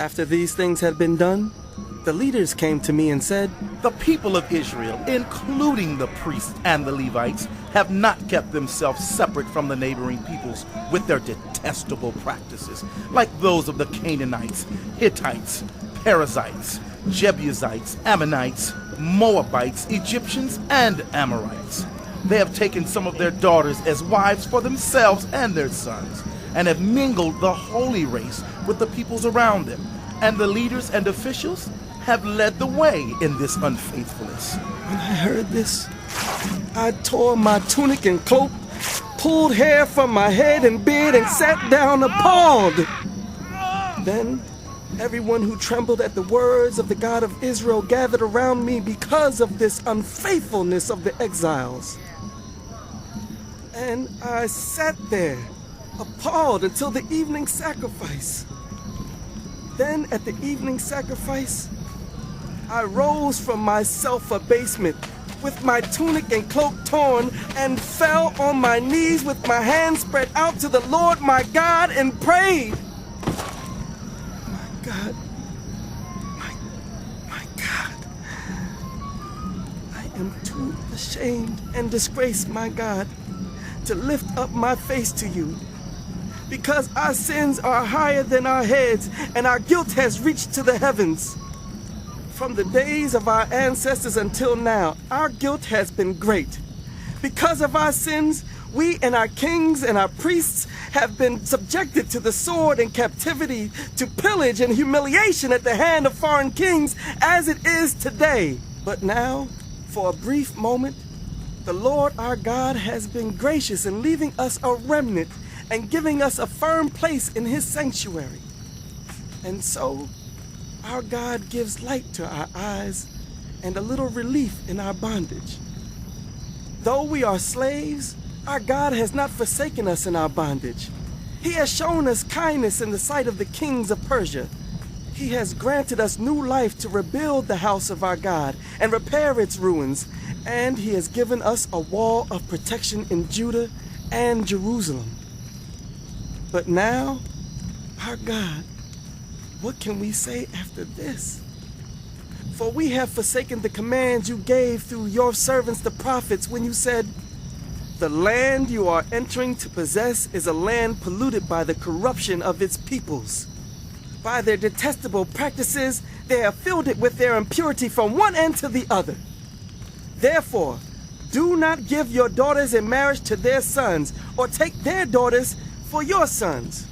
After these things had been done, the leaders came to me and said, "The people of Israel, including the priests and the Levites, have not kept themselves separate from the neighboring peoples with their detestable practices, like those of the Canaanites, Hittites, Perizzites, Jebusites, Ammonites, Moabites, Egyptians, and Amorites. They have taken some of their daughters as wives for themselves and their sons, and have mingled the holy race with the peoples around them. And the leaders and officials have led the way in this unfaithfulness." When I heard this, I tore my tunic and cloak, pulled hair from my head and beard, and sat down appalled. Then everyone who trembled at the words of the God of Israel gathered around me because of this unfaithfulness of the exiles. And I sat there, appalled, until the evening sacrifice. Then at the evening sacrifice, I rose from my self-abasement with my tunic and cloak torn and fell on my knees with my hands spread out to the Lord my God and prayed. My God, my God, I am too ashamed and disgraced, my God, to lift up my face to you, because our sins are higher than our heads and our guilt has reached to the heavens. From the days of our ancestors until now, our guilt has been great. Because of our sins, we and our kings and our priests have been subjected to the sword and captivity, to pillage and humiliation at the hand of foreign kings, as it is today. But now, for a brief moment, the Lord our God has been gracious in leaving us a remnant and giving us a firm place in his sanctuary. And so, our God gives light to our eyes and a little relief in our bondage. Though we are slaves, our God has not forsaken us in our bondage. He has shown us kindness in the sight of the kings of Persia. He has granted us new life to rebuild the house of our God and repair its ruins, and he has given us a wall of protection in Judah and Jerusalem. But now, our God, what can we say after this? For we have forsaken the commands you gave through your servants the prophets when you said, "The land you are entering to possess is a land polluted by the corruption of its peoples. By their detestable practices, they have filled it with their impurity from one end to the other. Therefore, do not give your daughters in marriage to their sons, or take their daughters for your sons.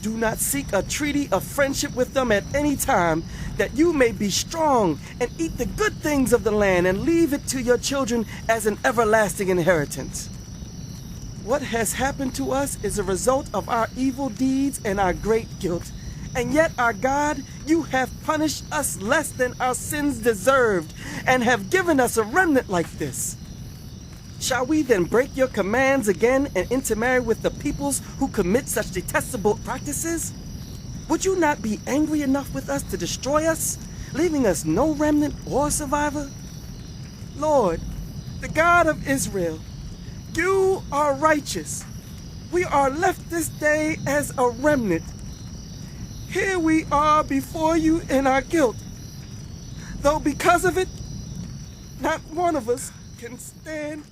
Do not seek a treaty of friendship with them at any time, that you may be strong and eat the good things of the land and leave it to your children as an everlasting inheritance. What has happened to us is a result of our evil deeds and our great guilt. And yet, our God, you have punished us less than our sins deserved and have given us a remnant like this. Shall we then break your commands again and intermarry with the peoples who commit such detestable practices? Would you not be angry enough with us to destroy us, leaving us no remnant or survivor? Lord, the God of Israel, you are righteous. We are left this day as a remnant. Here we are before you in our guilt, though because of it, not one of us can stand